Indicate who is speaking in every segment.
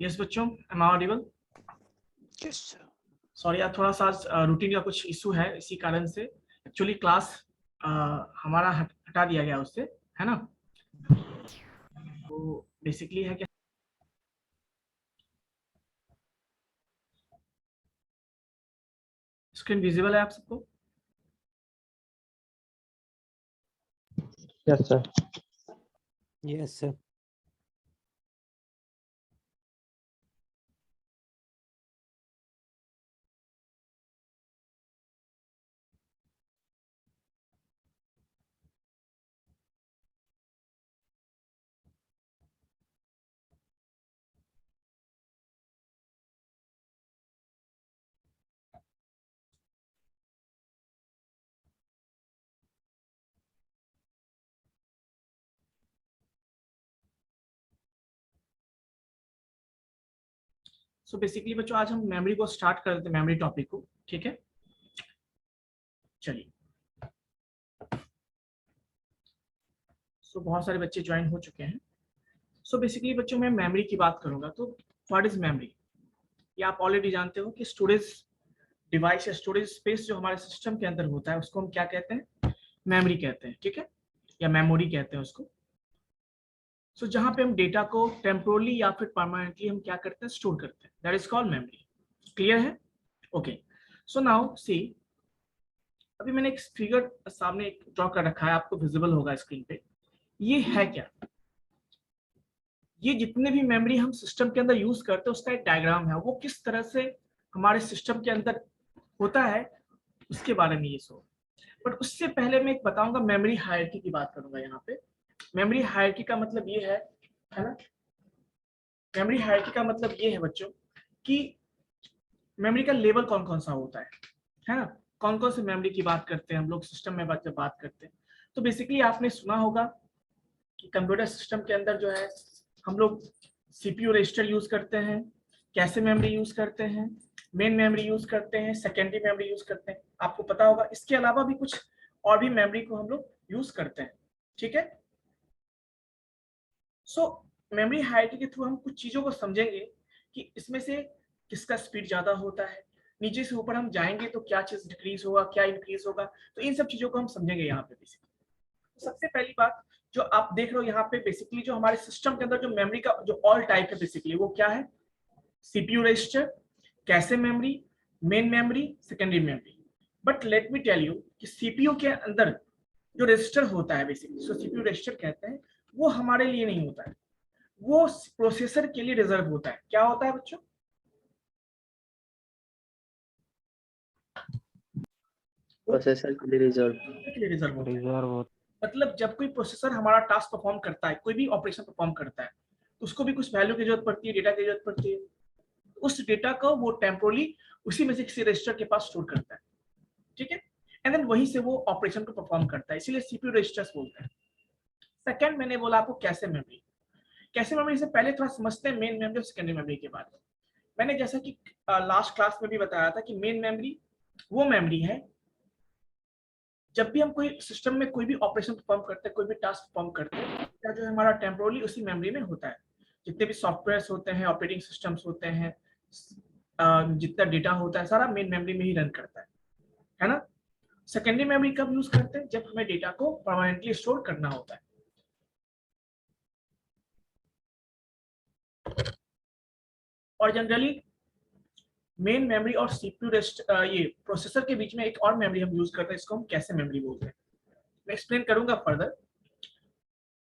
Speaker 1: Yes बच्चों, am I audible?
Speaker 2: Yes sir.
Speaker 1: Sorry यार, थोड़ा सा रूटीन का कुछ इशू है, इसी कारण से एक्चुअली क्लास हमारा हटा दिया गया उससे, है ना। तो बेसिकली है क्या, स्क्रीन विजिबल है आप सबको?
Speaker 3: Yes sir.
Speaker 2: Yes sir.
Speaker 1: So basically बच्चों, आज हम मेमोरी को स्टार्ट कर देते हैं, मेमोरी टॉपिक को। ठीक है, चलिए। सो बहुत सारे बच्चे ज्वाइन हो चुके हैं। सो बेसिकली बच्चों, मैं मेमोरी की बात करूंगा तो व्हाट इज मेमोरी, ये आप ऑलरेडी जानते हो कि स्टोरेज डिवाइस या स्टोरेज स्पेस जो हमारे सिस्टम के अंदर होता है उसको हम क्या कहते हैं, मेमोरी कहते हैं। ठीक है, या मेमोरी कहते हैं उसको। सो जहां पे हम डेटा को टेम्पोरली या फिर परमानेंटली हम क्या करते हैं, स्टोर करते हैं, that is called memory. Clear है? ओके, सो नाउ सी, अभी मैंने एक फिगर सामने एक ड्रॉ कर रखा है, आपको विजिबल होगा स्क्रीन पे। ये है क्या, ये जितने भी मेमोरी हम सिस्टम के अंदर यूज करते हैं उसका एक डायग्राम है, वो किस तरह से हमारे सिस्टम के अंदर होता है उसके बारे में ये सो। बट उससे पहले मैं एक बताऊंगा, मेमोरी हायरार्की की बात करूंगा यहाँ पे। मेमोरी हायरार्की का मतलब ये है ना, मेमोरी हायरार्की का मतलब ये है बच्चों कि मेमोरी का लेवल कौन कौन सा होता है ना। कौन कौन से मेमोरी की बात करते हैं हम लोग सिस्टम में जब बात करते हैं, तो बेसिकली आपने सुना होगा कि कंप्यूटर सिस्टम के अंदर जो है हम लोग सीपीयू रजिस्टर यूज करते हैं, कैसे मेमोरी यूज करते हैं, मेन मेमोरी यूज करते हैं, सेकेंडरी मेमोरी यूज करते हैं, आपको पता होगा। इसके अलावा भी कुछ और भी मेमोरी को हम लोग यूज करते हैं। ठीक है, सो मेमोरी हायरार्की के थ्रू हम कुछ चीजों को समझेंगे कि इसमें से किसका स्पीड ज्यादा होता है, नीचे से ऊपर हम जाएंगे तो क्या चीज डिक्रीज होगा, क्या इंक्रीज होगा, तो इन सब चीजों को हम समझेंगे यहाँ पे बेसिकली। सबसे पहली बात जो आप देख रहे हो यहाँ पे, बेसिकली जो हमारे सिस्टम के अंदर जो मेमोरी का जो ऑल टाइप है बेसिकली वो क्या है, सीपीयू रजिस्टर, कैसे memory, main memory, secondary memory. But let me tell you कि सीपीयू के अंदर जो रजिस्टर होता है बेसिकली, सो सीपीयू रजिस्टर कहते हैं, वो हमारे लिए नहीं होता है, वो प्रोसेसर के लिए रिजर्व होता है। क्या होता है बच्चों?
Speaker 3: प्रोसेसर के लिए
Speaker 1: रिजर्व होता है। मतलब जब कोई प्रोसेसर हमारा टास्क परफॉर्म करता है, कोई भी ऑपरेशन परफॉर्म करता है, तो उसको भी कुछ वैल्यू की जरूरत पड़ती है, डेटा की जरूरत पड़ती है। उस डेटा को वो टेम्पोरली उसी में से किसी रजिस्टर के पास स्टोर करता है। ठीक है, एंड देन वहीं से वो ऑपरेशन को परफॉर्म करता है, इसीलिए सीपीयू रजिस्टर्स बोलते हैं। सेकंड मैंने बोला आपको कैसे मेमोरी। कैसे मेमोरी से पहले थोड़ा समझते हैं मेन मेमोरी और सेकेंडरी मेमोरी के बारे में। मैंने जैसा कि लास्ट क्लास में भी बताया था कि मेन मेमोरी वो मेमोरी है जब भी हम कोई सिस्टम में कोई भी ऑपरेशन परफॉर्म करते हैं, कोई भी टास्क परफॉर्म करते हैं, क्या जो है हमारा टेम्पोरली उसी मेमोरी में होता है। जितने भी सॉफ्टवेयर होते हैं, ऑपरेटिंग सिस्टम्स होते हैं, जितना डेटा होता है सारा मेन मेमोरी में ही रन करता है ना। सेकेंडरी मेमोरी कब यूज करते हैं, जब हमें डेटा को परमानेंटली स्टोर करना होता है। और जनरली मेन मेमोरी और सीपीयू ये प्रोसेसर के बीच में एक और मेमोरी हम यूज करते हैं, इसको हम कैसे मेमोरी बोलते हैं। मैं एक्सप्लेन करूंगा फर्दर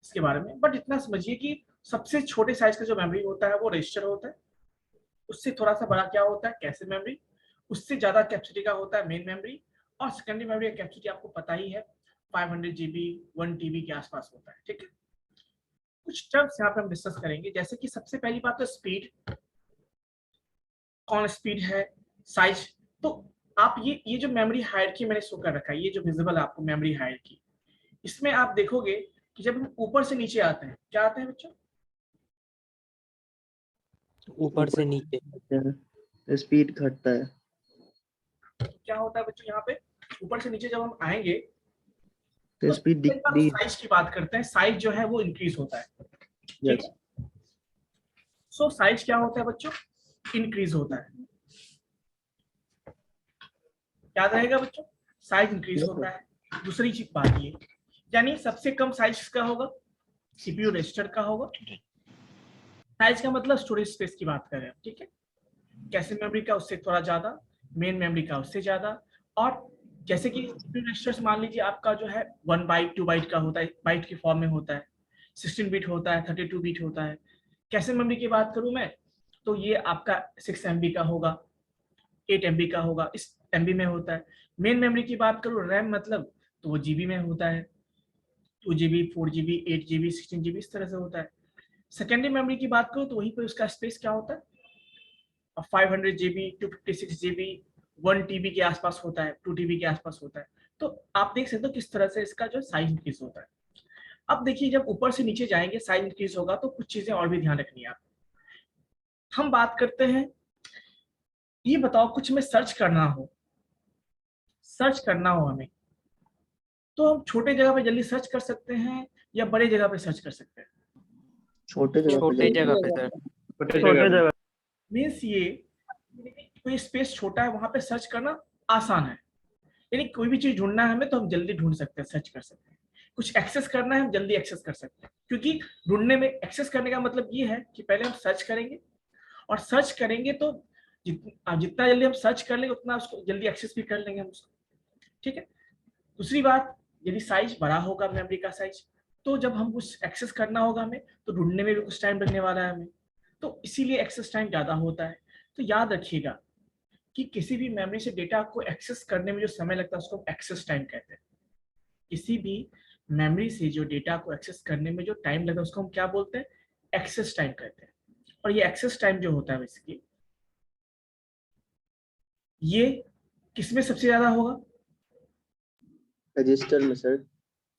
Speaker 1: इसके बारे में, बट इतना समझिए कि सबसे छोटे साइज का जो मेमोरी होता है वो रजिस्टर होता है। उससे थोड़ा सा बड़ा क्या होता है, कैसे मेमोरी। उससे ज्यादा कैपेसिटी का होता है मेन मेमोरी। और सेकेंडरी मेमोरी का कैपेसिटी आपको पता ही है, 500 GB 1 TB के आसपास होता है। ठीक है, कुछ टर्म्स यहाँ पे हम डिस्कस करेंगे, जैसे कि सबसे पहली बात तो स्पीड, कौन स्पीड है, साइज। तो आप ये जो मेमोरी हायरार्की मैंने शो कर रखा है, ये जो विजिबल है आपको मेमोरी हायरार्की, इसमें आप देखोगे कि जब हम ऊपर से नीचे आते हैं, क्या आते हैं बच्चों?
Speaker 2: ऊपर से नीचे
Speaker 3: स्पीड घटता है।
Speaker 1: क्या होता है बच्चों यहाँ पे, ऊपर से नीचे जब हम आएंगे
Speaker 3: तो स्पीड डिक्रीज।
Speaker 1: साइज की बात करते हैं, साइज जो है वो इंक्रीज होता है। ठीक है, सो साइज क्या होता है बच्चों, इंक्रीज होता है, याद रहेगा बच्चों, साइज इंक्रीज होता है। दूसरी चीज बात ये, यानी सबसे कम साइज किसका होगा, सीपीयू रजिस्टर का होगा। साइज का मतलब स्टोरेज स्पेस की बात कर रहे हैं, ठीक है। कैशे मेमोरी का उससे थोड़ा ज्यादा, मेन मेमोरी का उससे ज्यादा। और जैसे कि सीपीयू रजिस्टर्स मान लीजिए आपका जो है 1 बाइट 2 बाइट का होता है, बाइट के फॉर्म में होता है, 16 बिट होता है, 32 बिट होता है। कैशे मेमोरी की बात करूं मैं तो ये आपका 6 MB का होगा, 8 MB का होगा, इस MB में होता है। मेन मेमोरी की बात करूं, रैम मतलब, तो वो GB में होता है, 2 GB 4 GB 8 GB 16 GB इस तरह से होता है। सेकेंडरी मेमोरी की बात करूं तो वहीं पर उसका स्पेस क्या होता है, 500 GB 256 GB 1 TB के आसपास होता है, 2 TB के आसपास होता है। तो आप देख सकते हो किस तरह से इसका जो साइज इंक्रीज होता है। अब देखिए जब ऊपर से नीचे जाएंगे साइज इंक्रीज होगा तो कुछ चीजें और भी ध्यान रखनी है आप। हम बात करते हैं, ये बताओ कुछ में सर्च करना हो, सर्च करना हो हमें, तो हम छोटे जगह पे जल्दी सर्च कर सकते हैं या बड़े जगह पे सर्च कर सकते हैं।
Speaker 3: छोटे
Speaker 2: छोटे जगह पे सर।
Speaker 3: छोटे जगह
Speaker 1: मीन्स ये कोई स्पेस छोटा है वहां पे सर्च करना आसान है, यानी कोई भी चीज ढूंढना है हमें तो हम जल्दी ढूंढ सकते हैं, सर्च कर सकते हैं। कुछ एक्सेस करना है हम जल्दी एक्सेस कर सकते हैं, क्योंकि ढूंढने में एक्सेस करने का मतलब ये है कि पहले हम सर्च करेंगे, और सर्च करेंगे तो जितना जल्दी हम सर्च कर लेंगे उतना उसको जल्दी एक्सेस भी कर लेंगे हम उसको, ठीक है। दूसरी बात, यदि साइज बड़ा होगा मेमोरी का साइज, तो जब हम कुछ एक्सेस करना होगा हमें तो ढूंढने में भी कुछ टाइम लगने वाला है हमें, तो इसीलिए एक्सेस टाइम ज्यादा होता है। तो याद रखिएगा कि किसी भी मेमोरी से डेटा को एक्सेस करने में जो समय लगता है उसको हम एक्सेस टाइम कहते हैं। किसी भी मेमोरी से जो डेटा को एक्सेस करने में जो टाइम लगता है उसको हम क्या बोलते हैं, एक्सेस टाइम कहते हैं। और ये एक्सेस टाइम जो होता है बेसिकली, ये किसमें सबसे ज्यादा होगा,
Speaker 3: रजिस्टर में सर।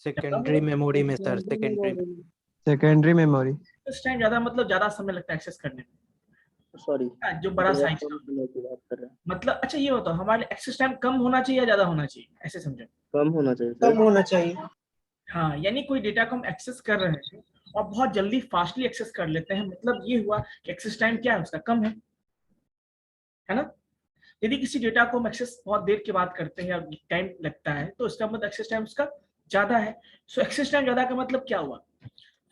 Speaker 2: सेकेंडरी मेमोरी में sir,
Speaker 4: secondary memory.
Speaker 1: Access time ज्यादा मतलब ज्यादा समय लगता है एक्सेस करने में,
Speaker 3: सॉरी,
Speaker 1: जो बड़ा साइज का
Speaker 3: की बात कर रहे हैं।
Speaker 1: मतलब। अच्छा ये बताओ हमारे एक्सेस टाइम कम होना चाहिए या ज्यादा होना चाहिए, ऐसे समझो।
Speaker 3: कम होना चाहिए
Speaker 4: कम
Speaker 3: सर।
Speaker 4: होना चाहिए।
Speaker 1: हाँ, यानी कोई डेटा को हम एक्सेस कर रहे हैं और बहुत जल्दी फास्टली एक्सेस कर लेते हैं, मतलब ये हुआ कि एक्सेस टाइम क्या है उसका कम है ना। यदि किसी डेटा को हम एक्सेस बहुत देर के बाद करते हैं और टाइम लगता है तो इसका मतलब एक्सेस टाइम उसका ज्यादा है। सो एक्सेस टाइम ज्यादा का मतलब क्या हुआ,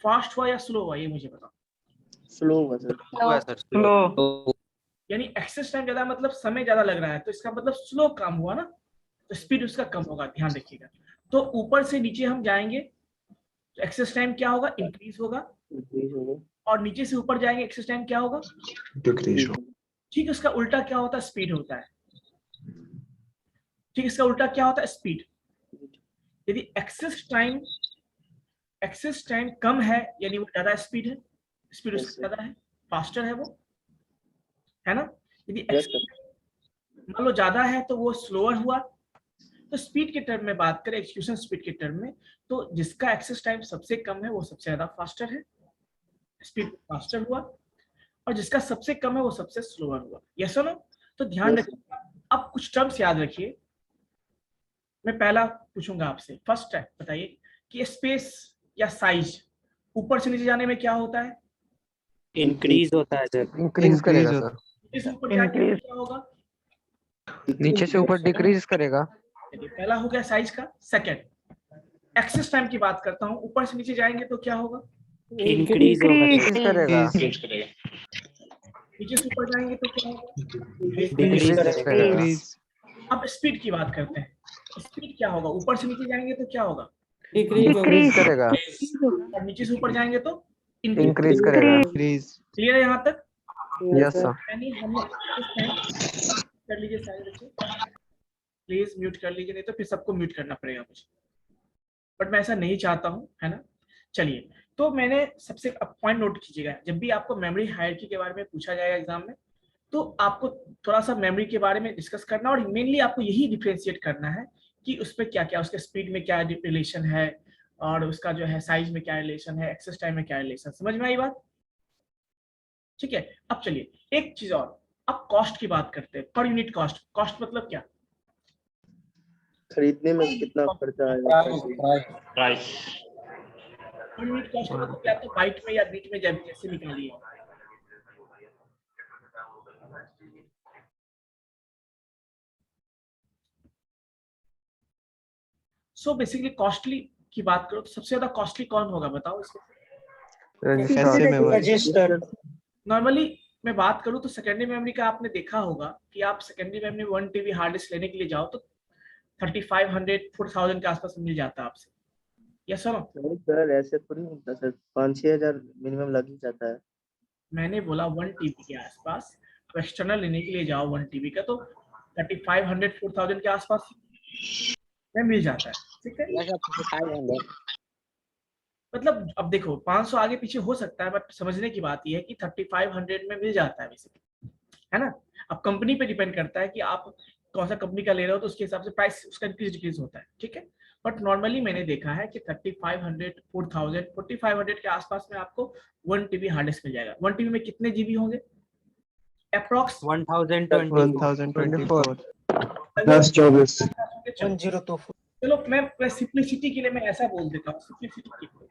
Speaker 1: फास्ट हुआ या स्लो हुआ, ये मुझे बताओ।
Speaker 3: स्लो होगा सर।
Speaker 4: स्लो।
Speaker 1: यानी एक्सेस टाइम ज्यादा मतलब समय ज्यादा लग रहा है तो इसका मतलब स्लो काम हुआ ना, तो स्पीड उसका कम होगा, ध्यान रखिएगा। तो ऊपर से नीचे हम जाएंगे तो एक्सेस टाइम क्या होगा, इंक्रीज होगा,
Speaker 3: इंक्रीज होगा।
Speaker 1: और नीचे से ऊपर जाएंगे एक्सेस टाइम क्या होगा,
Speaker 4: डिक्रीज।
Speaker 1: ठीक। उसका उल्टा क्या होता है, स्पीड होता है, ठीक। इसका उल्टा क्या होता है, स्पीड। यदि एक्सेस टाइम कम है यानी वो ज्यादा स्पीड है, स्पीड उसका ज्यादा है, फास्टर है वो, है ना। यदि एक्सेस मान लो ज्यादा है तो वो स्लोअर हुआ। तो स्पीड के टर्म में बात करें, एक्सक्यूशन स्पीड के टर्म में, तो जिसका एक्सेस टाइम सबसे कम है वो सबसे ज्यादा फास्टर है, स्पीड फास्टर हुआ, और जिसका सबसे कम है वो सबसे स्लोअर हुआ। यस और नो। तो ध्यान रखिए, अब कुछ टर्म्स याद रखिए। मैं पहला पूछूंगा आपसे, फर्स्ट है बताइए कि स्पेस या साइज ऊपर से नीचे जाने में क्या होता है,
Speaker 2: इंक्रीज होता है सर।
Speaker 4: इंक्रीज करेगा सर।
Speaker 1: नीचे से ऊपर जाने में क्या होगा,
Speaker 4: नीचे से ऊपर डिक्रीज करेगा।
Speaker 1: चलिए पहला हो गया साइज का। सेकंड, एक्सेस टाइम की बात करता हूं, ऊपर से नीचे जाएंगे तो क्या होगा,
Speaker 2: इंक्रीज होगा
Speaker 4: इंक्रीज करेगा।
Speaker 1: नीचे से ऊपर जाएंगे तो क्या होगा,
Speaker 2: डिक्रीज करेगा।
Speaker 1: अब स्पीड की बात करते हैं, स्पीड क्या होगा, ऊपर से नीचे जाएंगे तो क्या होगा,
Speaker 4: डिक्रीज करेगा।
Speaker 1: और नीचे से ऊपर जाएंगे तो
Speaker 4: इंक्रीज करेगा।
Speaker 1: क्लियर है यहाँ तक।
Speaker 4: Yes sir.
Speaker 1: यानी हमें कर लीजिए सारे बच्चे, प्लीज म्यूट कर लीजिए, नहीं तो फिर सबको म्यूट करना पड़ेगा मुझे, बट मैं ऐसा नहीं चाहता हूँ, है ना। चलिए, तो मैंने सबसे पॉइंट नोट कीजिएगा, जब भी आपको मेमोरी हायरार्की के बारे में पूछा जाएगा एग्जाम में तो आपको थोड़ा सा मेमोरी के बारे में डिस्कस करना, और मेनली आपको यही डिफरेंशिएट करना है कि उसमें क्या क्या, उसके स्पीड में क्या रिलेशन है, और उसका जो है साइज में क्या रिलेशन है, एक्सेस टाइम में क्या रिलेशन, समझ में आई बात, ठीक है। अब चलिए एक चीज और, अब कॉस्ट की बात करते हैं, पर यूनिट कॉस्ट। कॉस्ट मतलब क्या,
Speaker 3: खरीदने में कितना खर्चा आएगा।
Speaker 1: पर यूनिट कॉस्ट मतलब क्या, तो बाइट में या बीट में जैसे निकालिए, सो बेसिकली कॉस्टली की बात करो तो सबसे ज्यादा कॉस्टली कौन होगा बताओ इसको।
Speaker 3: रजिस्टर।
Speaker 1: नॉर्मली मैं बात करूं तो सेकेंडरी मेमोरी का आपने देखा होगा कि आप secondary memory 1 TB hard disk लेने के लिए जाओ तो 3500 4000 के आसपास मिल जाता है आपसे। Yes sir.
Speaker 3: नहीं सर, ऐसे थोड़ी मिलता सर, 5-6 हजार मिनिमम लग ही जाता है।
Speaker 1: मैंने बोला 1 TB के आसपास। अब एक्सटर्नल लेने के लिए जाओ 1 TB का तो 3500 4000 के आसपास में मिल जाता है। ठीक है, मतलब अब देखो 500 आगे पीछे हो सकता है बट समझने की बात यह है कि 3500 में मिल जाता है बेसिकली, है ना। अब कंपनी पे डिपेंड करता है कि आप कौन सा कंपनी का ले रहे हो तो उसके हिसाब से प्राइस उसका इंक्रीज डिक्रीज होता है। ठीक है, बट नॉर्मली मैंने देखा है कि 3500 4000 4500 के आसपास में आपको 1 TB हार्ड डिस्क मिल जाएगा। 1 TB में कितने जीबी होंगे अप्रॉक्स?
Speaker 2: 1024
Speaker 3: 1024
Speaker 1: चलो मैं सिंप्लिसिटी के लिए मैं ऐसा बोल देता हूँ, सिंप्लिसिटी के लिए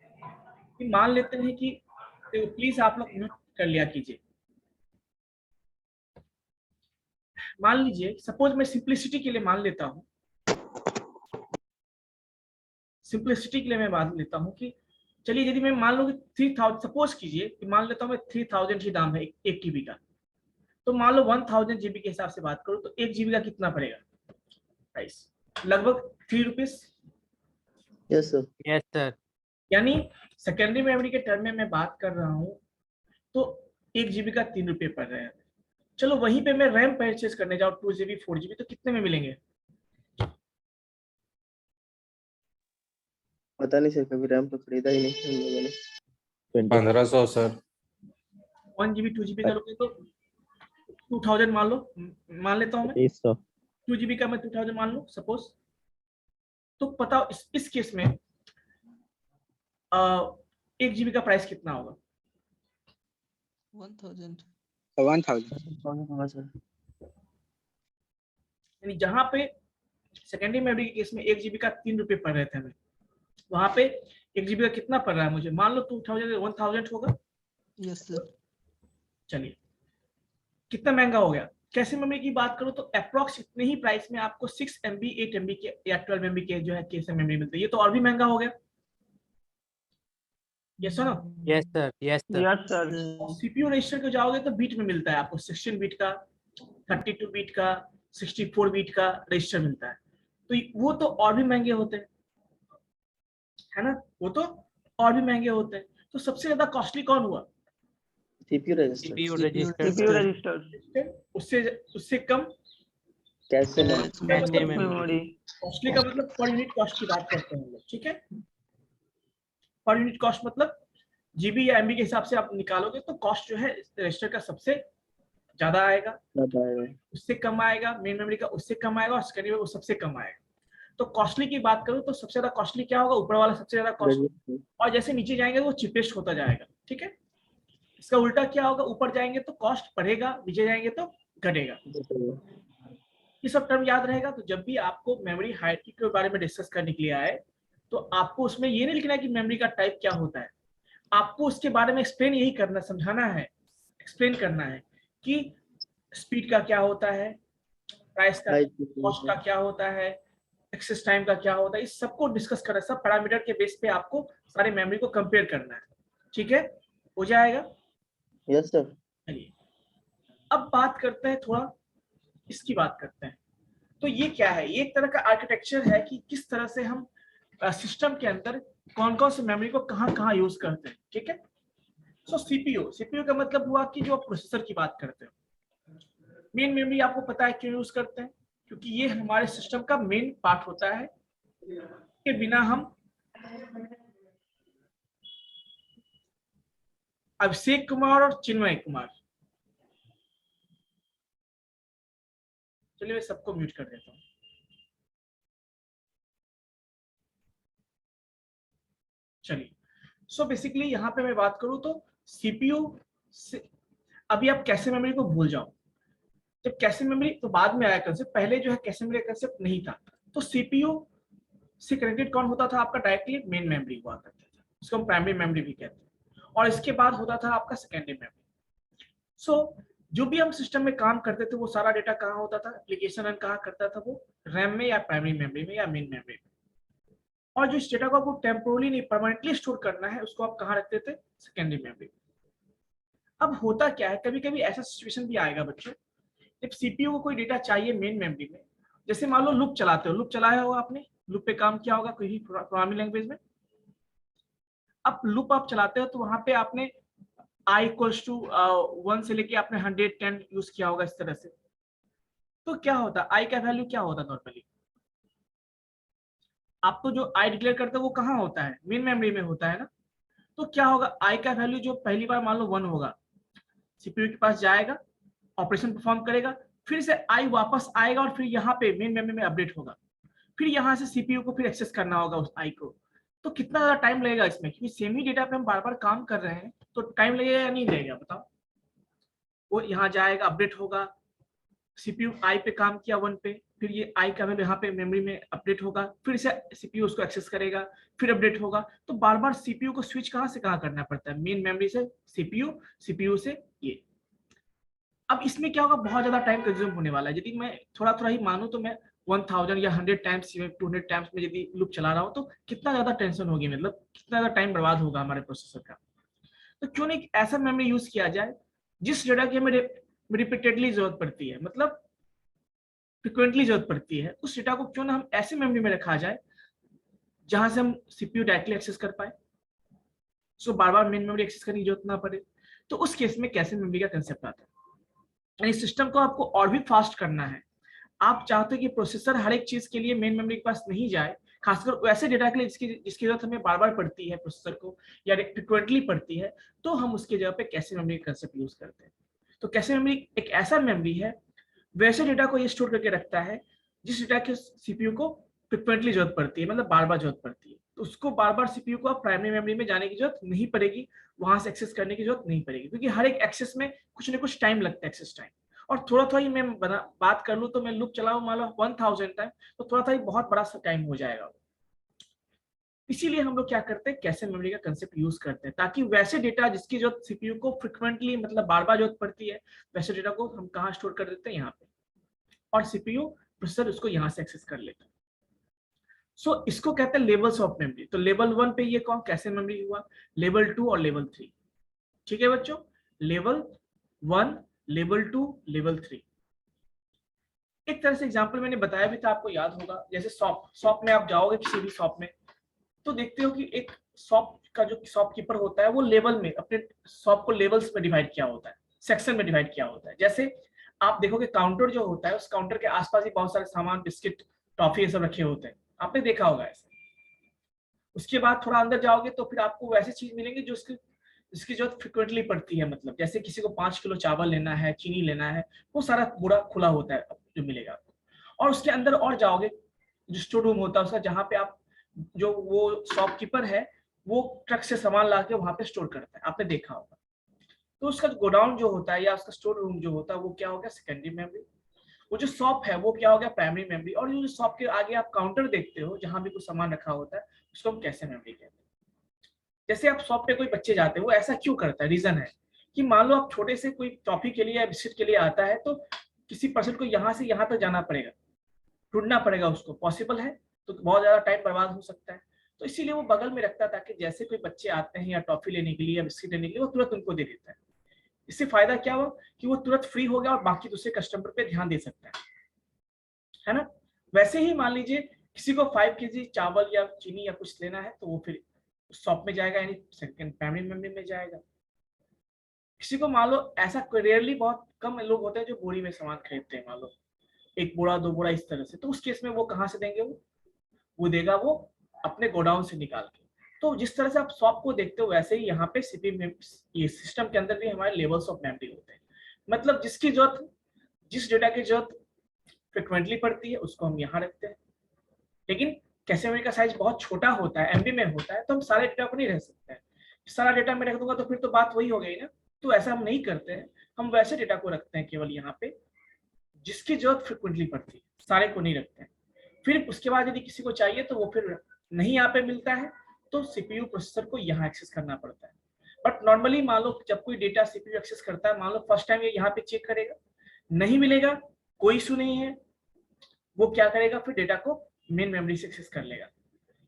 Speaker 1: कि मान लेते हैं कि प्लीज आप लोग म्यूट कर लिया कीजिए। मान लीजिए सपोज मैं सिंप्लिसिटी के लिए मान लेता हूँ, सिंप्लिसिटी के लिए मैं मान लेता हूँ कि चलिए यदि मैं मान लूँ कि 3000 सपोज कीजिए कि मान लेता हूँ मैं 3000 ही दाम है 1 TB का, तो मान लो 1000 GB के हिसाब से बात करूँ तो 1 GB का कितना पड़ेगा प्राइस? लगभग 3 rupees.
Speaker 3: Yes sir.
Speaker 2: Yes sir.
Speaker 1: यानी सेकेंडरी मेमोरी के टर्म में मैं बात कर रहा हूँ तो 1 GB का 3 रुपये पड़ रहे हैं। चलो वहीं पे मैं रैम परचेज करने जाऊँ 2 GB 4 GB तो कितने में मिलेंगे?
Speaker 3: पता नहीं सर, कभी रैम तो खरीदा ही नहीं हम लोगों ने।
Speaker 5: 1500 सर।
Speaker 1: 1 GB 2 GB करोगे तो 2000 मान लो, मान लेता हूँ मैं 2 GB का मैं 2000 मान लूँ सपोज। तो बताओ इस केस में 1 GB का प्राइस कितना होगा?
Speaker 3: 1000
Speaker 1: यानी जहां पे सेकेंडरी मेमोरी के केस में 1 GB का 3 रुपये पड़ रहे थे हमें, वहां पे 1 GB का कितना पड़ रहा है मुझे? मान लो 1000 होगा।
Speaker 6: Yes sir.
Speaker 1: चलिए कितना महंगा हो गया। कैसे मेमोरी की बात करूं तो अप्रॉक्स इतने ही प्राइस में आपको 6 MB 8 MB के या 12 MB के जो है कैसे मेमोरी मिलती है। ये तो और भी महंगा हो गया। Yes sir.
Speaker 2: Yes sir. Yes sir.
Speaker 1: CPU register को जाओगे तो बीट में मिलता है आपको, 16 बीट का, 32 बीट का, 64 बीट का रजिस्टर मिलता है। तो वो तो और भी महंगे होते हैं, है ना, वो तो और भी महंगे होते हैं। तो सबसे ज्यादा कॉस्टली कौन हुआ?
Speaker 3: CPU register.
Speaker 1: उससे कम
Speaker 3: कैसे
Speaker 6: मेमोरी।
Speaker 1: कॉस्टली का मतलब पर यूनिट कॉस्ट की बात करते हैं हम लोग। ठीक है, पर यूनिट कॉस्ट मतलब जीबी या एमबी के हिसाब से आप निकालोगे तो कॉस्ट जो है रजिस्टर का सबसे ज्यादा आएगा, उससे कम आएगा मेन मेमोरी का, उससे कम आएगा और सेकेंडरी वो सबसे कम आएगा। तो कॉस्टली की बात करूं तो सबसे ज्यादा कॉस्टली क्या होगा? ऊपर वाला सबसे ज्यादा कॉस्टली, और जैसे नीचे जाएंगे वो चिपेस्ट होता जाएगा। ठीक है, इसका उल्टा क्या होगा? ऊपर जाएंगे तो कॉस्ट बढ़ेगा, नीचे जाएंगे तो घटेगा। ये सब टर्म याद रहेगा। तो जब भी आपको मेमोरी हायरार्की के बारे में डिस्कस करने के लिए आए तो आपको उसमें ये नहीं लिखना है कि मेमोरी का टाइप क्या होता है, आपको उसके बारे में एक्सप्लेन यही करना, समझाना है, एक्सप्लेन करना है कि स्पीड का क्या होता है, प्राइस का, कॉस्ट का क्या होता है, एक्सेस टाइम का क्या होता है, इस सबको डिस्कस करना है। सब पैरामीटर के बेस पे आपको सारे मेमोरी को कंपेयर करना है। ठीक है, हो जाएगा?
Speaker 3: Yes sir.
Speaker 1: चलिए अब बात करते हैं, थोड़ा इसकी बात करते हैं। तो ये क्या है? ये एक तरह का आर्किटेक्चर है कि किस तरह से हम सिस्टम के अंदर कौन कौन से मेमोरी को कहाँ कहाँ यूज करते हैं। ठीक है, सो सीपीयू का मतलब हुआ कि जो प्रोसेसर की बात करते हैं। मेन मेमोरी आपको पता है क्यों यूज करते हैं? क्योंकि ये हमारे सिस्टम का मेन पार्ट होता है, के बिना हम अभिषेक कुमार और चिन्मय कुमार, चलिए मैं सबको म्यूट कर देता हूँ। चलिए सो बेसिकली यहाँ पे मैं बात करूँ तो सीपीयू से अभी आप कैसे मेमोरी को भूल जाओ। जब कैसे मेमोरी तो बाद में आया कंसेप्ट, पहले जो है कैसे मेमोरी कंसेप्ट नहीं था। तो सीपीयू से कनेक्टेड कौन होता था आपका? डायरेक्टली मेन मेमोरी हुआ करता था, उसको हम प्राइमरी मेमोरी भी कहते हैं, और इसके बाद होता था आपका सेकेंडरी मेमोरी। सो जो भी हम सिस्टम में काम करते थे वो सारा डेटा कहाँ होता था, एप्लीकेशन रन कहाँ करता था, वो रैम में या प्राइमरी मेमोरी में या मेन मेमोरी में। और जो इस डेटा को आपको टेम्पोरली नहीं परमानेंटली स्टोर करना है उसको आप कहाँ रखते थे, सेकेंडरी मेमोरी। अब होता क्या है, कभी कभी ऐसा सिचुएशन भी आएगा बच्चों, जब सीपीयू को कोई डेटा चाहिए मेन मेमोरी में, जैसे मान लो लूप चलाते हो, लूप चलाया होगा आपने, लूप पे काम किया होगा कोई भी प्रोग्रामिंग लैंग्वेज में। अब लूप आप चलाते हो तो वहां पे आपने i इक्वल्स टू 1 से लेके आपने 110 यूज किया होगा इस तरह से। तो क्या होता है, i का वैल्यू क्या होता है नॉर्मली, आप तो जो i डिक्लेयर करते हो वो कहाँ होता है, मेन मेमोरी में होता है ना। तो क्या होगा, i का वैल्यू जो पहली बार मान लो 1 होगा, सीपीयू के पास जाएगा, ऑपरेशन परफॉर्म करेगा, फिर से i वापस आएगा और फिर यहाँ पे मेन मेमोरी में अपडेट होगा, फिर यहाँ से सीपीयू को फिर एक्सेस करना होगा उस i को। तो कितना ज्यादा टाइम लगेगा इसमें, क्योंकि सेम ही डेटा पे हम बार बार काम कर रहे हैं, तो टाइम लगेगा या नहीं लगेगा बताओ। वो यहाँ जाएगा, अपडेट होगा, सीपीयू i पे काम किया 1 पे, फिर ये i का वैल्यू यहाँ पे मेमोरी में अपडेट होगा, फिर से सीपीयू उसको एक्सेस करेगा, फिर अपडेट होगा। तो बार बार सीपीयू को स्विच कहाँ से कहाँ करना पड़ता है, मेन मेमोरी से सीपीयू, सीपीयू से ये। अब इसमें क्या होगा, बहुत ज्यादा टाइम कंज्यूम होने वाला है। यदि मैं थोड़ा थोड़ा ही मानूं तो मैं 1000 या 100 टाइम्स 200 टाइम्स में यदि लूप चला रहा हूं तो कितना ज्यादा टेंशन होगी, मतलब कितना ज्यादा टाइम बर्बाद होगा हमारे प्रोसेसर का। तो क्यों नहीं ऐसा मेमोरी यूज किया जाए जिस डेटा की हमें रिपीटेडली जरूरत पड़ती है, मतलब फ्रिक्वेंटली जरूरत पड़ती है, उस डेटा को क्यों ना हम ऐसे मेमोरी में रखा जाए जहां से हम सीपीयू डायरेक्टली एक्सेस कर पाए, सो बार बार मेन मेमोरी एक्सेस करने की जरूरत ना पड़े। तो उस केस में कैसे मेमोरी का कंसेप्ट आता है, यानी सिस्टम को आपको और भी फास्ट करना है। आप चाहते हो कि प्रोसेसर हर एक चीज के लिए मेन मेमोरी के पास नहीं जाए, खासकर वैसे डेटा के लिए जिसकी जरूरत हमें बार बार पड़ती है प्रोसेसर को या फ्रिक्वेंटली पड़ती है, तो हम उसके जगह पे कैसे मेमोरी कंसेप्ट यूज करते हैं। तो कैसे मेमोरी एक ऐसा मेमोरी है, वैसे डेटा को ये स्टोर करके रखता है जिस डेटा के सीपीयू को फ्रिक्वेंटली जरूरत पड़ती है, मतलब बार बार जरूरत पड़ती है। तो उसको बार बार सीपीयू को प्राइमरी मेमोरी में जाने की जरूरत नहीं पड़ेगी, वहां से एक्सेस करने की जरूरत नहीं पड़ेगी, क्योंकि हर एक एक्सेस में कुछ ना कुछ टाइम लगता है, एक्सेस टाइम। और थोड़ा थोड़ा ही मैं बात कर लूँ तो मैं लूप चलाऊं मान लो 1000 टाइम, तो थोड़ा थोड़ा ही बहुत बड़ा सा टाइम हो जाएगा। इसीलिए हम लोग क्या करते हैं, कैसे मेमोरी का कंसेप्ट यूज करते हैं, ताकि वैसे डेटा जिसकी जरूरत सीपीयू को फ्रिक्वेंटली मतलब बार बार जरूरत पड़ती है, वैसे डेटा को हम कहाँ स्टोर कर देते हैं, यहाँ पे, और सीपीयू प्रोसेसर उसको यहाँ से एक्सेस कर लेता है। सो इसको कहते हैं लेवल्स ऑफ मेमोरी। तो लेवल 1 पे ये कौन कैसे मेमोरी हुआ, लेवल 2 और लेवल 3। ठीक है बच्चों, लेवल 1, लेवल 2, लेवल 3। एक तरह से एग्जांपल मैंने बताया भी था, आपको याद होगा, जैसे शॉप में आप जाओगे किसी भी शॉप में, तो देखते हो कि एक शॉप का जो शॉपकीपर होता है वो लेवल में अपने शॉप को लेवल्स में डिवाइड किया होता है, सेक्शन में डिवाइड किया होता है। जैसे आप देखोगे काउंटर जो होता है, उस काउंटर के आसपास ही बहुत सारे सामान, बिस्किट, टॉफी, ये सब रखे होते हैं, आपने देखा होगा ऐसे। उसके बाद थोड़ा अंदर जाओगे तो फिर आपको वैसे चीज मिलेंगी जो जिसकी जरूरत फ्रिक्वेंटली पड़ती है, मतलब जैसे किसी को 5 किलो चावल लेना है, चीनी लेना है, वो सारा पूरा खुला होता है जो मिलेगा आपको। और उसके अंदर और जाओगे, जो स्टोर रूम होता है उसका, जहाँ पे आप जो वो शॉपकीपर है वो ट्रक से सामान ला के वहां पे स्टोर करता है, आपने देखा होगा। तो उसका गोडाउन जो होता है या उसका स्टोर रूम जो होता है वो क्या हो गया, सेकेंडरी मेमोरी। वो जो शॉप है वो क्या हो गया, प्राइमरी मेमोरी। और जो शॉप के आगे आप काउंटर देखते हो जहां भी कुछ सामान रखा होता है, उसको हम कैसे मेमोरी कहते हैं। जैसे आप शॉप पे कोई बच्चे जाते हैं, वो ऐसा क्यों करता है, रीजन है कि मान लो आप छोटे से कोई टॉफी के लिए या बिस्किट के लिए आता है, तो किसी पर्सन को यहाँ से यहाँ तक जाना पड़ेगा, ढूंढना पड़ेगा उसको, पॉसिबल है तो बहुत ज्यादा टाइम बर्बाद हो सकता है। तो इसीलिए वो बगल में रखता था कि जैसे कोई बच्चे आते हैं या टॉफी लेने के लिए या बिस्किट लेने के लिए, वो तुरंत उनको दे देता है। इससे फायदा क्या हुआ कि वो तुरंत फ्री हो गया और बाकी दूसरे कस्टमर पे ध्यान दे सकता है ना। वैसे ही मान लीजिए किसी को 5 kg चावल या चीनी या कुछ लेना है, तो वो फिर शॉप में जाएगा, यानी सेकंड प्राइमरी मेमोरी में जाएगा। किसी को मान लो ऐसा रेयरली बहुत कम लोग होते हैं जो बोरी में सामान खरीदते हैं, मान लो 1 बोरा 2 बोरा इस तरह से, तो उस केस में वो कहाँ से देंगे, वो देगा वो अपने गोडाउन से निकाल के। तो जिस तरह से आप शॉप को देखते हो, वैसे ही यहाँ पे ये सिस्टम के अंदर भी हमारे लेवल्स ऑफ मेमोरी होते हैं। मतलब जिसकी जरूरत, जिस डेटा की जरूरत फ्रिक्वेंटली पड़ती है उसको हम यहाँ रखते हैं। लेकिन कैसे मेमोरी का साइज बहुत छोटा होता है, एमबी में होता है, तो हम सारे डेटा को नहीं रख सकते हैं। सारा डेटा में रख दूंगा तो फिर तो बात वही हो गई ना। तो ऐसा हम नहीं करते हैं, हम वैसे डेटा को रखते हैं केवल यहाँ पे जिसकी जरूरत फ्रिक्वेंटली पड़ती है, सारे को नहीं रखते हैं। फिर उसके बाद यदि किसी को चाहिए तो वो फिर नहीं यहाँ पे मिलता है, तो सीपीयू प्रोसेसर को यहाँ एक्सेस करना पड़ता है। बट नॉर्मली मान लो जब कोई डेटा सीपीयू एक्सेस करता है, मान लो फर्स्ट टाइम ये यहाँ पे चेक करेगा, नहीं मिलेगा, कोई इशू नहीं है, वो क्या करेगा फिर डेटा को मेन मेमोरी से एक्सेस कर लेगा।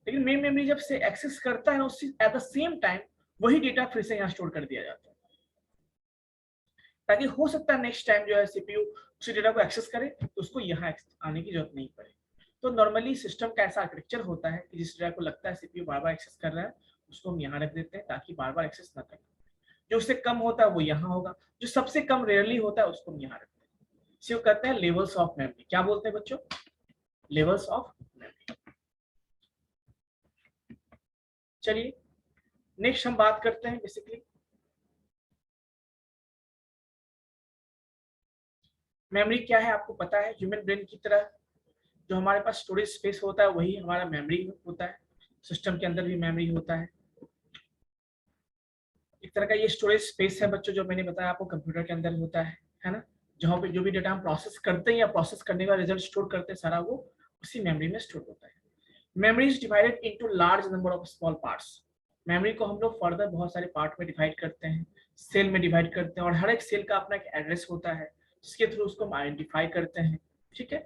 Speaker 1: लेकिन मेन मेमोरी जब से एक्सेस करता है उसी एट द सेम टाइम वही डेटा फिर से यहाँ स्टोर कर दिया जाता है, ताकि हो सकता है नेक्स्ट टाइम जो है सीपीयू उसी डेटा को एक्सेस करे तो उसको यहाँ आने की जरूरत नहीं पड़े। तो नॉर्मली सिस्टम का ऐसा आर्किटेक्चर होता है कि जिस डेटा को लगता है सीपीयू बार बार एक्सेस कर रहा है उसको हम यहाँ रख देते हैं ताकि बार बार एक्सेस ना करे। जो उससे कम होता है वो यहाँ होगा, जो सबसे कम रेयरली होता है उसको हम यहाँ रखते हैं। इसे कहते हैं लेवल्स ऑफ मेमोरी। क्या बोलते हैं बच्चों? Levels of memory. चलिए नेक्स्ट हम बात करते हैं बेसिकली मेमोरी क्या है। आपको पता है ह्यूमन ब्रेन की तरह जो हमारे पास स्टोरेज स्पेस होता है वही हमारा मेमोरी होता है। सिस्टम के अंदर भी मेमोरी होता है, एक तरह का ये स्टोरेज स्पेस है बच्चों, जो मैंने बताया आपको कंप्यूटर के अंदर होता है ना, जहाँ पे जो भी डेटा हम प्रोसेस करते हैं या प्रोसेस करने का रिजल्ट स्टोर करते हैं सारा वो उसी मेमोरी में स्टोर होता है। Memory is divided into large number of small parts. Memory को हम लोग फर्दर बहुत सारे पार्ट में डिवाइड करते हैं, सेल में डिवाइड करते हैं, और हर एक सेल का अपना एक एड्रेस होता है जिसके थ्रू उसको हम आइडेंटिफाई करते हैं। ठीक है,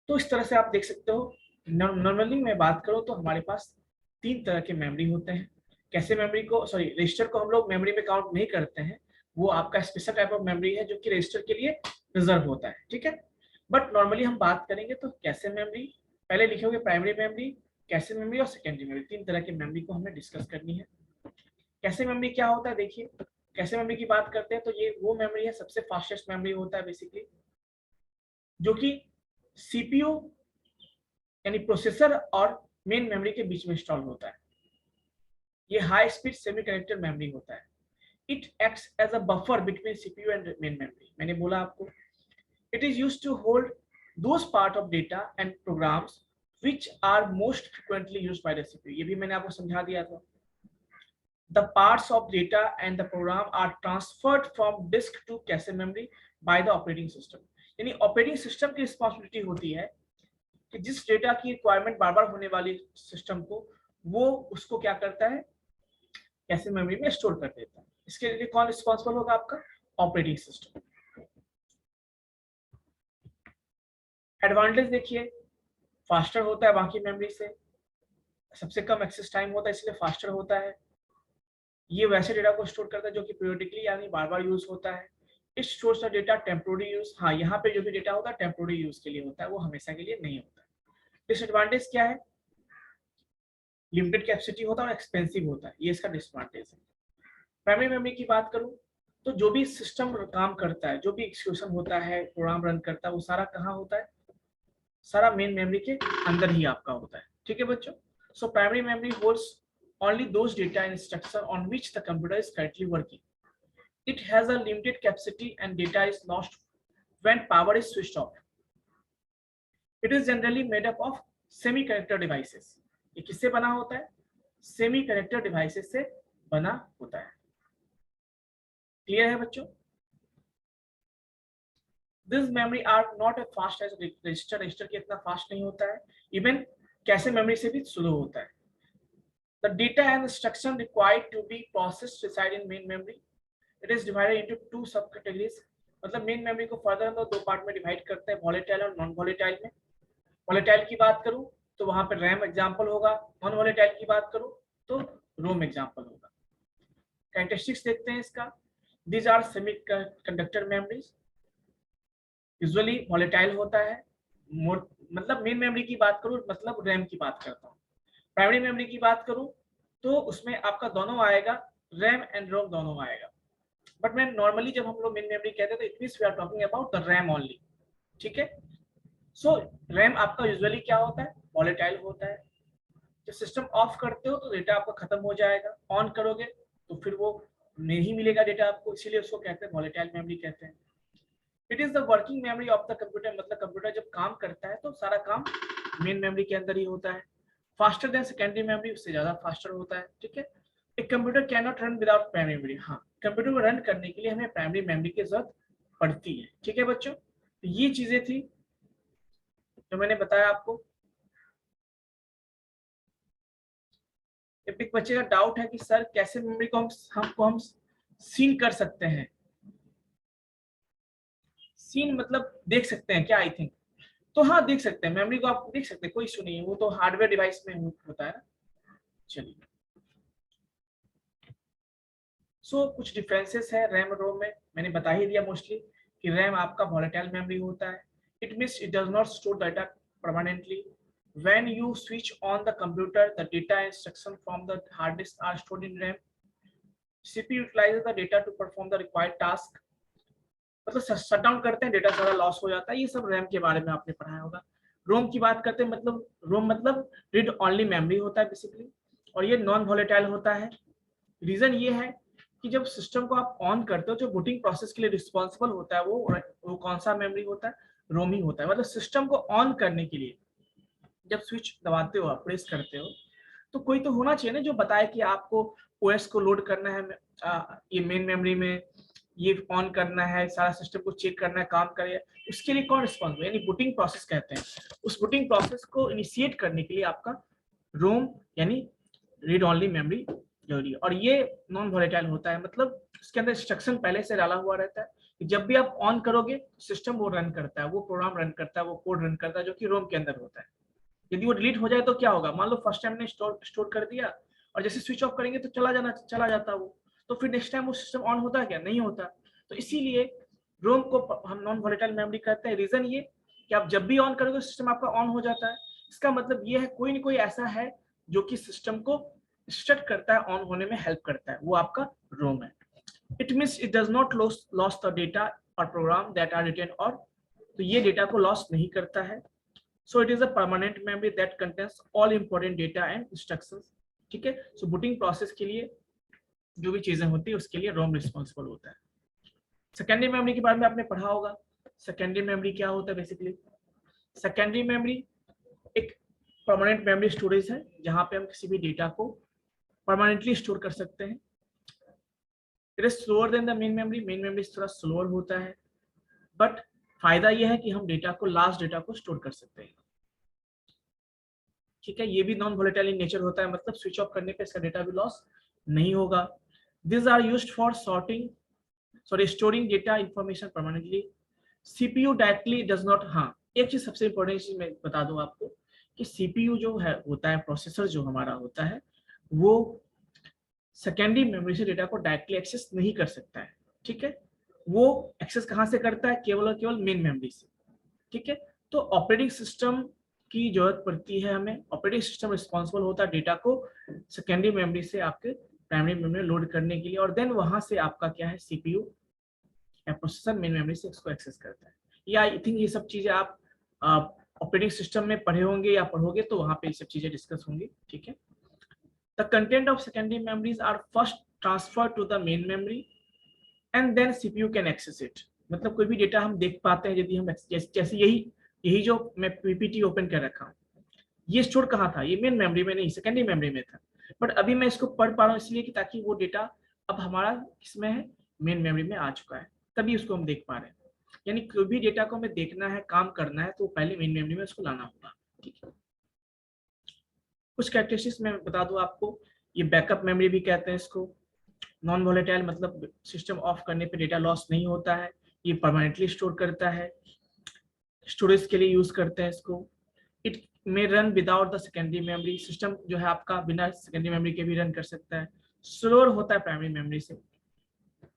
Speaker 1: तो इस तरह से आप देख सकते हो। नॉर्मली मैं बात करूँ तो हमारे पास 3 तरह के मेमोरी होते हैं। कैसे मेमोरी को रजिस्टर को हम लोग मेमोरी में काउंट नहीं करते हैं, वो आपका स्पेशल टाइप ऑफ मेमोरी है जो कि रजिस्टर के लिए रिजर्व होता है। ठीक है, बट नॉर्मली हम बात करेंगे तो कैसे मेमोरी, पहले लिखोगे प्राइमरी मेमोरी, कैसे मेमोरी और सेकेंडरी मेमोरी, 3 तरह की मेमोरी को हमें डिस्कस करनी है। कैसे मेमोरी क्या होता है? देखिए कैसे मेमोरी की बात करते हैं तो ये वो मेमोरी है, सबसे फास्टेस्ट मेमोरी होता है बेसिकली, जो कि सीपीयू यानी प्रोसेसर और मेन मेमोरी के बीच में इंस्टॉल होता है। ये high speed semiconductor memory होता है। It acts as a buffer between CPU and main memory. मैंने बोला आपको it is used to hold those part of data and programs which are most frequently used by the CPU। ये भी मैंने आपको समझा दिया था। The parts of data and the program are transferred from disk to cache memory by the operating system। यानी operating system की responsibility होती है कि जिस डेटा की रिक्वायरमेंट बार बार होने वाली सिस्टम को वो उसको क्या करता है, कैसे मेमोरी में स्टोर कर देता है। इसके लिए कौन रिस्पॉन्सिबल होगा? आपका ऑपरेटिंग सिस्टम। एडवांटेज देखिए, फास्टर होता है बाकी मेमोरी से, सबसे कम एक्सेस टाइम होता है इसलिए फास्टर होता है। ये वैसे डेटा को स्टोर करता है जो कि पीरियोडिकली यानी बार बार यूज होता है। It stores the data temporary use. हाँ, यहाँ पे जो भी डेटा होता है टेम्पोररी यूज के लिए होता है, वो हमेशा के लिए नहीं होता है। डिसएडवांटेज क्या है? लिमिटेड कैपेसिटी होता है और एक्सपेंसिव होता है, ये इसका डिसएडवांटेज है। प्राइमरी मेमोरी की बात करूं तो जो भी सिस्टम काम करता है, जो भी एक्सक्यूशन होता है, प्रोग्राम रन करता है, वो सारा कहाँ होता है? सारा मेन मेमोरी के अंदर ही आपका होता है। ठीक है बच्चों, so primary memory holds only those data and instruction on which the computer is currently working. It has a limited capacity and data is lost when power is switched off. It is generally made up of semiconductor devices। ये किससे बना होता है? Semiconductor devices से बना होता है। Clear है बच्चों? This memory are not as fast as register। Register की इतना फास्ट नहीं होता है, इवन कैसे मेमोरी से भी स्लो होता है। The data and instruction required to be processed reside in main memory। It is divided into 2 subcategories। मतलब मेन मेमोरी को फर्दर हम लोग 2 पार्ट में डिवाइड करते हैं, वॉलेटाइल और नॉन वॉलेटाइल में। वॉलेटाइल की बात करूं तो वहां पर रैम एग्जांपल होगा, नॉन वॉलेटाइल की बात करूं तो रोम एग्जांपल होगा। कैरेक्टरिस्टिक्स देखते हैं इसका। These are semiconductor memories। Usually volatile होता है, मतलब मेन मेमोरी की बात करूं मतलब रैम की बात करता हूं। प्राइमरी मेमोरी की बात करूं तो उसमें आपका दोनों आएगा, रैम एंड रोम दोनों आएगा। बट मैं नॉर्मली जब हम लोग मेन मेमोरी कहते हैं तो it means we are talking about the RAM only. ठीक है, सो रैम आपका यूजुअली क्या होता है? वॉलेटाइल होता है। जब सिस्टम ऑफ करते हो तो डेटा आपका खत्म हो जाएगा, ऑन करोगे तो फिर वो नहीं मिलेगा डेटा आपको, इसीलिए उसको कहते हैं वॉलेटाइल मेमोरी कहते हैं। It is the working memory of the computer. मतलब कंप्यूटर जब काम करता है तो सारा काम मेन मेमोरी के अंदर ही होता है। फास्टर देन सेकेंडरी मेमोरी, उससे ज्यादा फास्टर होता है। ठीक है, एक computer can not run without primary memory. हाँ, कंप्यूटर को रन करने के लिए हमें प्राइमरी मेमोरी की जरूरत पड़ती है। ठीक है बच्चों, तो ये चीजें थी जो मैंने बताया आपको। एक बच्चे का डाउट है कि सर कैसे मेमोरी को हम सीन कर सकते हैं। सीन मतलब देख सकते हैं क्या? आई थिंक तो हाँ देख सकते हैं, मेमोरी को आप देख सकते हैं, कोई इशू नहीं है, वो तो हार्डवेयर डिवाइस में होता है ना। चलिए कुछ डिफरेंसेस है रैम रोम में, मैंने बता ही दिया मोस्टली कि रैम आपका वॉलेटाइल मेमोरी होता है। It means it does not store data permanently. When you switch on the computer, the data instruction from the hard disk are stored in RAM. CPU utilizes the data to perform the required task. मतलब shut down करते हैं, data सारा loss हो जाता है। ये सब RAM के बारे में आपने पढ़ाया होगा। रोम की बात करते हैं, मतलब रोम मतलब रीड ओनली मेमोरी होता है बेसिकली, और ये नॉन वॉलेटाइल होता है। रीजन ये है कि जब सिस्टम को आप ऑन करते हो, जो बूटिंग प्रोसेस के लिए रिस्पॉन्सिबल होता है वो कौन सा मेमोरी होता है? रोम ही होता है। मतलब सिस्टम को ऑन करने के लिए जब स्विच दबाते हो, आप प्रेस करते हो, तो कोई तो होना चाहिए ना जो बताए कि आपको ओएस को लोड करना है, ये मेन मेमोरी में ये ऑन करना है, सारा सिस्टम को चेक करना है, काम करे। उसके लिए कौन रिस्पॉन्सिबल? यानी बूटिंग प्रोसेस कहते हैं। उस बूटिंग प्रोसेस को इनिशिएट करने के लिए आपका रोम यानी रीड ओनली मेमोरी जरूरी है। और ये नॉन वॉलेटाइल होता है, मतलब इसके अंदर इंस्ट्रक्शन पहले से डाला हुआ रहता है कि जब भी आप ऑन करोगे सिस्टम वो रन करता है, वो प्रोग्राम रन करता है, वो कोड रन करता है, जो कि रोम के अंदर होता है। यदि वो डिलीट हो जाए तो क्या होगा? मान लो फर्स्ट टाइम ने स्टोर कर दिया और जैसे स्विच ऑफ करेंगे तो चला जाता वो, तो फिर नेक्स्ट टाइम वो सिस्टम ऑन होता है क्या? नहीं होता। तो इसीलिए रोम को हम नॉन वॉलेटाइल मेमोरी कहते हैं। रीजन ये कि आप जब भी ऑन करोगे सिस्टम आपका ऑन हो जाता है। इसका मतलब ये है कोई ना कोई ऐसा है जो कि सिस्टम को इंस्ट्रक्ट करता है, ऑन होने में हेल्प करता है, वो आपका रोम है। It means it does not loss the data और प्रोग्राम दैट आर रिटन, और तो ये डेटा को लॉस नहीं करता है। So it is a permanent memory that contains all important data and instructions. ठीक है। सो बूटिंग प्रोसेस के लिए जो भी चीजें होती है उसके लिए रोम रिस्पॉन्सिबल होता है। सेकेंडरी मेमोरी के बारे में आपने पढ़ा होगा। सेकेंडरी मेमोरी क्या होता है बेसिकली? सेकेंडरी मेमोरी एक परमानेंट मेमोरी स्टोरेज है जहां पे हम किसी भी डेटा को परमानेंटली स्टोर कर सकते हैं। It is slower then the main memory. Main memory थोड़ा स्लोअर होता है, बट फायदा यह है कि हम डेटा को लास्ट डेटा को स्टोर कर सकते हैं। ठीक है, ये भी नॉन वोलेटाइल इन नेचर होता है, मतलब स्विच ऑफ करने पे इसका डेटा भी लॉस नहीं होगा। This are used for storing data information permanently. CPU directly does not. हाँ, एक चीज सबसे इंपॉर्टेंट चीज मैं बता दूं आपको कि सीपीयू जो है होता है, प्रोसेसर जो हमारा होता है, वो सेकेंडरी मेमोरी से डेटा को डायरेक्टली एक्सेस नहीं कर सकता है। ठीक है, वो एक्सेस कहां से करता है? केवल और केवल मेन मेमोरी से। ठीक है, तो ऑपरेटिंग सिस्टम की जरूरत पड़ती है हमें। ऑपरेटिंग सिस्टम रिस्पॉन्सिबल होता है डेटा को सेकेंडरी मेमोरी से आपके प्राइमरी मेमोरी लोड करने के लिए, और देन वहां से आपका क्या है, सीपीयू या प्रोसेसर मेन मेमोरी से इसको एक्सेस करता है। या आई थिंक ये सब चीजें आप ऑपरेटिंग सिस्टम में पढ़े होंगे या पढ़ोगे तो वहां पे ये सब चीजें डिस्कस होंगी। ठीक है, the content of secondary memories are first transfer to the main memory and then CPU can access it. मतलब कोई भी डेटा हम देख पाते हैं यदि हम जैसे यही जो मैं पीपीटी ओपन कर रखा हूँ, ये स्टोर कहाँ था? ये मेन मेमोरी में नहीं, सेकेंडरी मेमोरी में था, बट अभी मैं इसको पढ़ पा रहा हूँ इसलिए कि ताकि वो डेटा अब हमारा किसमें है, मेन मेमोरी में आ चुका है, तभी उसको हम देख पा रहे हैं। यानी कोई भी डेटा को हमें देखना है, काम करना है, तो पहले मेन मेमोरी में उसको लाना होगा। ठीक है, कुछ कैरेक्टरिस्टिक्स मैं बता दूं आपको। ये बैकअप मेमोरी भी कहते हैं इसको। नॉन वोलेटाइल मतलब सिस्टम ऑफ करने पे डेटा लॉस नहीं होता है, ये परमानेंटली स्टोर करता है, स्टोरेज के लिए यूज करते हैं इसको। इट में run without the secondary memory. System जो है आपका बिना सेकेंडरी मेमोरी के भी रन कर सकता है। स्लोअर होता है प्राइमरी मेमोरी से।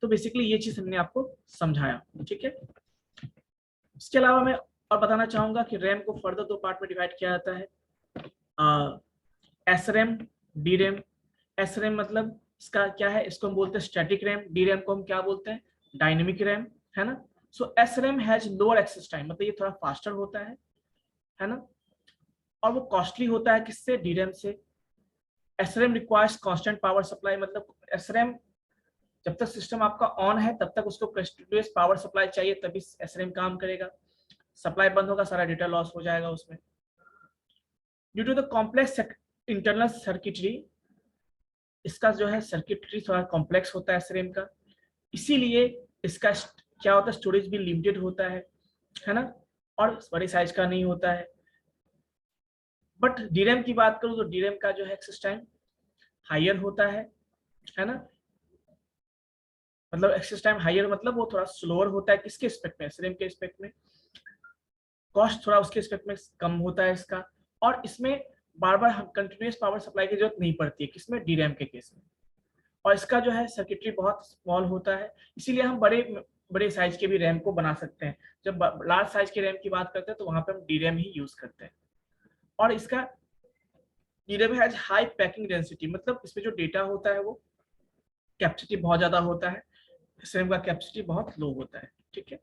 Speaker 1: तो बेसिकली ये चीज हमने आपको समझाया। ठीक है, इसके अलावा मैं और बताना चाहूंगा कि रैम को फर्दर दो पार्ट में डिवाइड किया जाता है, S RAM, D RAM. S RAM मतलब इसका क्या है, इसको हम बोलते हैं स्टैटिक रैम। डी रैम को हम क्या बोलते हैं, डायनेमिक रैम, है ना। So S RAM has lower access time, मतलब ये थोड़ा फास्टर होता है ना, और वो कॉस्टली होता है किससे, डी रैम से। S RAM requires constant power supply, मतलब एस रैम जब तक सिस्टम आपका ऑन है तब तक उसको कंटिन्यूअस पावर सप्लाई चाहिए, तभी एस रैम काम करेगा। सप्लाई बंद होगा, सारा डेटा लॉस हो जाएगा उसमें। Due to the complex internal circuitry, इसका जो है सर्किटरी थोड़ा कॉम्प्लेक्स होता है एसरैम का, इसीलिए इसका क्या होता है, स्टोरेज भी लिमिटेड होता है ना, और बड़े साइज का नहीं होता है। बट डीरैम की बात करूं तो डीरैम का जो है एक्सेस टाइम हायर होता है ना, मतलब एक्सेस टाइम हायर मतलब वो थोड़ा स्लोअर होता है किसके रिस्पेक्ट में, एसआरएम के रिस्पेक्ट में, कॉस्ट थोड़ा उसके रिस्पेक्ट में कम होता है इसका, और इसमें बार बार हम कंटिन्यूअस पावर सप्लाई की जरूरत नहीं पड़ती है किसमें, डीरैम के केस में, और इसका जो है सर्किटरी बहुत स्मॉल होता है, इसीलिए हम बड़े साइज के भी रैम को बना सकते हैं। जब लार्ज साइज के रैम की बात करते हैं तो वहां पे हम डीरैम ही यूज करते हैं, और इसका डीरैम हैज हाई पैकिंग डेंसिटी, मतलब इसमें जो डेटा होता है वो कैपेसिटी बहुत ज्यादा होता है, एसआरएम का कैपेसिटी बहुत लो होता है, ठीक है।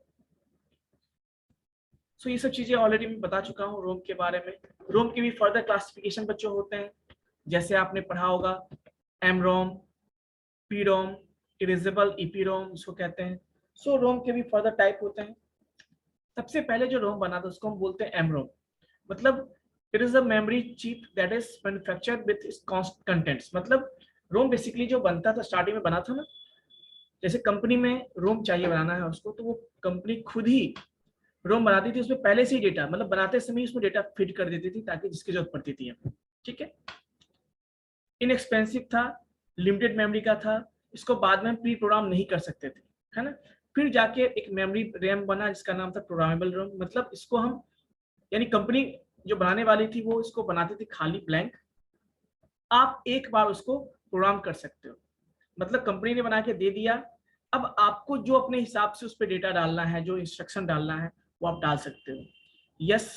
Speaker 1: सो ये सब चीजें ऑलरेडी मैं बता चुका हूँ रोम के बारे में। रोम के भी फर्दर क्लासिफिकेशन बच्चों होते हैं, जैसे आपने पढ़ा होगा एम रोम, पी रोम, इरेजेबल ईपी रोम जिसको कहते हैं। सो रोम के भी फर्दर टाइप होते हैं। सबसे पहले जो रोम बना था उसको हम बोलते हैं एम रोम, मतलब it is a memory chip that is manufactured with its contents, मतलब रोम बेसिकली जो बनता था स्टार्टिंग में बना था ना, जैसे कंपनी में रोम चाहिए बनाना है उसको, तो वो कंपनी खुद ही रोम बनाती थी, उसमें पहले से ही डेटा, मतलब बनाते समय उसमें डेटा फिट कर देती थी ताकि जिसकी जरूरत पड़ती थी, ठीक है। इनएक्सपेंसिव था, लिमिटेड मेमोरी का था, इसको बाद में प्री प्रोग्राम नहीं कर सकते थे, है ना। फिर जाके एक मेमोरी रैम बना जिसका नाम था प्रोग्रामेबल रैम, मतलब इसको हम, यानी कंपनी जो बनाने वाली थी वो इसको बनाती थी खाली ब्लैंक, आप एक बार उसको प्रोग्राम कर सकते हो, मतलब कंपनी ने बना के दे दिया, अब आपको जो अपने हिसाब से उस पर डेटा डालना है, जो इंस्ट्रक्शन डालना है वो आप डाल सकते हो। यस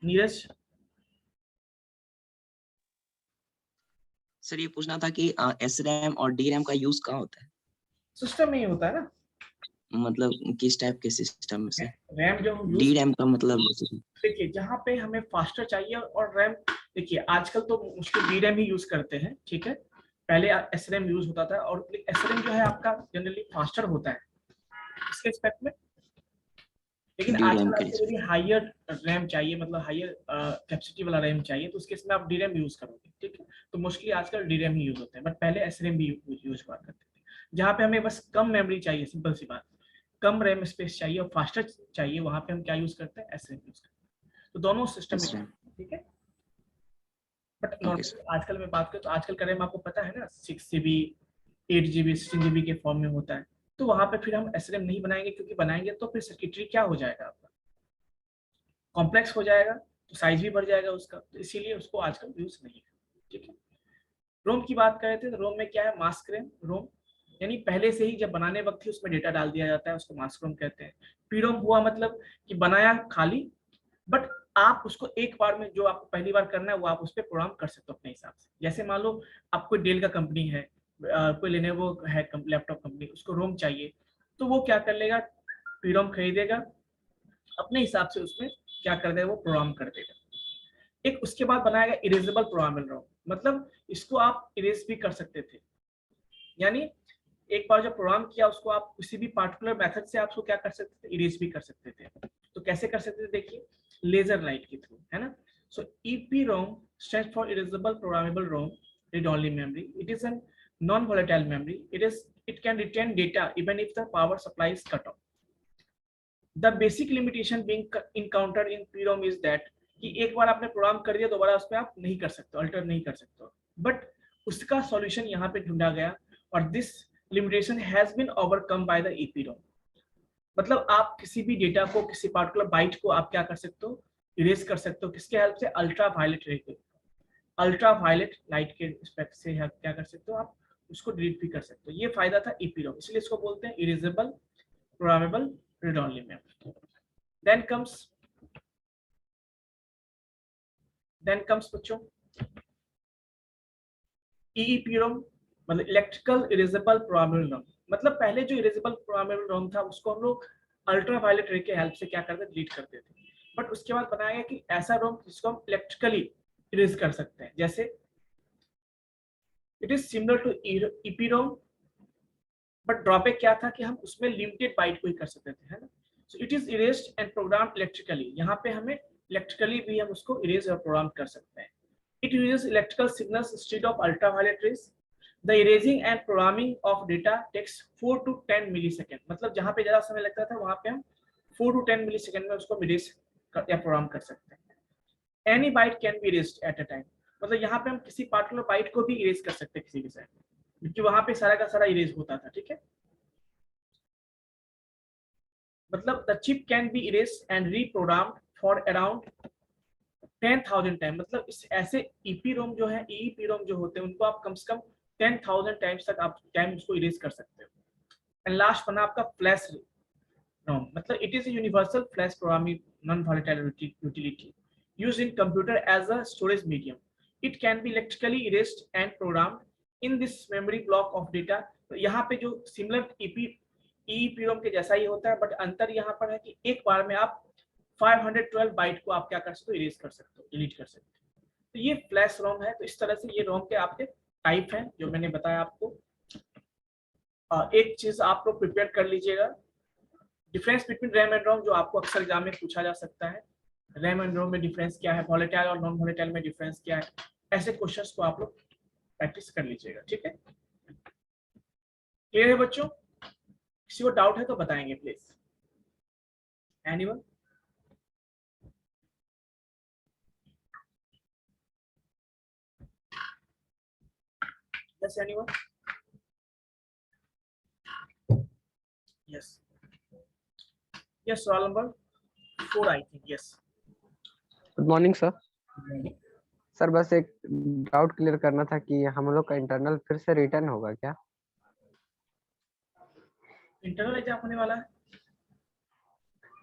Speaker 1: नीरज।
Speaker 5: सर ये पूछना था कि एसरैम और डीरैम का यूज कहाँ होता है?
Speaker 1: सिस्टम में ही होता है ना,
Speaker 5: मतलब किस टाइप के सिस्टम में से?
Speaker 1: रैम जो हम यूज,
Speaker 5: डीरैम का मतलब
Speaker 1: देखिए जहाँ पे हमें फास्टर चाहिए, और रैम देखिए आजकल तो मुश्किल डीरैम ही यूज करते हैं, ठीक है। पहले एसरैम यूज होता था, और एसरैम जो है आपका जनरली फास्टर होता है इसके रिस्पेक्ट में, लेकिन आजकल आपको यदि हायर रैम चाहिए, मतलब हायर कैपेसिटी वाला रैम चाहिए, तो उसके इसमें आप डीरैम यूज करोगे, ठीक है। तो मोस्टली आजकल डीरैम ही यूज होते हैं, बट पहले एसरैम भी यूज हुआ करते थे। जहाँ पे हमें बस कम मेमोरी चाहिए, सिंपल सी बात, कम रैम स्पेस चाहिए और फास्टर चाहिए, वहां पे हम क्या यूज करते हैं, एसरैम यूज करते हैं। तो दोनों सिस्टम में, ठीक है। बट नॉर्मली आजकल में बात करें तो आजकल का रैम आपको पता है ना, 6 GB 8 GB 16 GB के फॉर्म में होता है, तो वहां पे फिर हम एसरैम नहीं बनाएंगे, क्योंकि बनाएंगे तो फिर सर्किटरी क्या हो जाएगा आपका, कॉम्प्लेक्स हो जाएगा, तो साइज भी बढ़ जाएगा उसका, तो इसीलिए उसको आजकल यूज नहीं है, ठीक है। रोम की बात कर रहे थे, तो रोम में क्या है, मास्क रैम रोम, यानी पहले से ही जब बनाने वक्त ही उसमें डेटा डाल दिया जाता है, उसको मास्क रोम कहते हैं। पीरोम हुआ मतलब कि बनाया खाली, बट आप उसको एक बार में जो आपको पहली बार करना है वो आप उस पर प्रोग्राम कर सकते हो अपने हिसाब से। जैसे मान लो आप कोई डेल का कंपनी है, कोई लेनोवो है लैपटॉप कंपनी, उसको रोम चाहिए, तो वो क्या कर लेगा, पीरोम खरीदेगा, अपने हिसाब से उसमें क्या कर देगा, वो प्रोग्राम कर देगा। एक उसके बाद बनाएगा इरेजेबल प्रोग्रामेबल रोम, मतलब इसको आप इरेज भी कर सकते थे, यानी एक बार जो प्रोग्राम किया उसको आप किसी भी पार्टिकुलर मेथड से आप उसको क्या कर सकते थे, इरेज भी कर सकते थे। तो कैसे कर सकते थे, देखिए लेजर लाइट के थ्रू, है ना। सो EPROM stands for erasable programmable Rome read only memory. It is a non-volatile memory. It can retain data even if the power supply is cut off. The basic limitation being encountered in PROM is that कि एक बार आपने programme कर दिया दोबारा उस पर आप नहीं कर सकते, अल्टर नहीं कर सकते, बट उसका सॉल्यूशन यहाँ पे ढूंढा गया, और this limitation has been overcome by the EPROM। मतलब आप किसी भी डेटा को, किसी पार्टिकुलर बाइट को आप क्या कर सकते हो, इरेज कर सकते हो, किसके हेल्प से, अल्ट्रा वायलेट रे के, अल्ट्रा वायलेट लाइट के रिस्पेक्ट से क्या कर सकते हो, आप उसको डिलीट भी कर सकते हो। ये फायदा था EPROM, इसलिए इसको बोलते हैं erasable programmable read only memory. Then comes बच्चों EEPROM, मतलब इलेक्ट्रिकल इरेजेबल प्रोग्रामेबल रोम। मतलब पहले जो इरेजेबल प्रोग्रामेबल रोम था उसको हम लोग अल्ट्रा वायलेट रे के हेल्प से क्या करते, डिलीट करते थे, बट उसके बाद बनाया गया कि ऐसा रोम जिसको हम इलेक्ट्रिकली इरेज कर सकते हैं, जैसे it is similar to EPROM, but drawback क्या था कि हम उसमें लिमिटेड बाइट को ही कर सकते थे, है ना। So it is erased and programmed electrically, यहाँ पे हमें इलेक्ट्रिकली भी हम उसको इरेज और प्रोग्राम कर सकते हैं। It uses electrical signals instead of ultraviolet rays. The erasing and programming of data takes 4 to 10 millisecond. मतलब जहाँ पे ज़्यादा समय लगता था वहाँ पे हम 4 to 10 millisecond में उसको erase या प्रोग्राम कर सकते हैं। Any byte can be erased at a time. मतलब यहाँ पे हम किसी पार्टिकुलर बाइट को भी इरेज कर सकते हैं किसी के साथ, क्योंकि वहां पे सारा का सारा इरेज होता था, ठीक है। मतलब the chip can be erase and reprogrammed for around 10,000 time, मतलब इस ऐसे EEPROM जो है, EEPROM जो होते हैं उनको आप कम से कम 10,000 टाइम्स तक आप टाइम उसको इरेज कर सकते हो। एंड लास्ट बना आपका फ्लैश ROM, मतलब it is a universal flash programming non-volatile utility used in computer as a storage medium. It can be electrically erased and programmed in this memory block of data. तो यहाँ पे जो similar EEPROM के जैसा ही होता है, but अंतर यहाँ पर है कि एक बार में आप 512 बाइट को आप क्या कर सकते हो, इरेज कर सकते हो, डिलीट कर सकते हो। तो ये फ्लैश रोम है। तो इस तरह से ये रोम के आपके टाइप हैं जो मैंने बताया आपको। एक चीज आप लोग प्रिपेयर कर लीजिएगा, डिफरेंस बिटवीन रैम एंड रोम, जो आपको अक्सर एग्जाम में पूछा जा सकता है। रैम एंड रोम में डिफरेंस क्या है, वॉलेटाइल और नॉन वॉलेटाइल में डिफरेंस क्या है, ऐसे क्वेश्चंस को आप लोग प्रैक्टिस कर लीजिएगा, ठीक है। क्लियर है बच्चों? किसी को डाउट है तो बताएंगे please. Anyone? Yes, anyone? Yes. Yes, roll number 4, I think. Yes.
Speaker 4: Good morning sir. Sir बस एक डाउट क्लियर करना था कि हम लोग का इंटरनल फिर से रिटर्न होगा क्या?
Speaker 1: इंटरनल एग्जाम होने वाला है?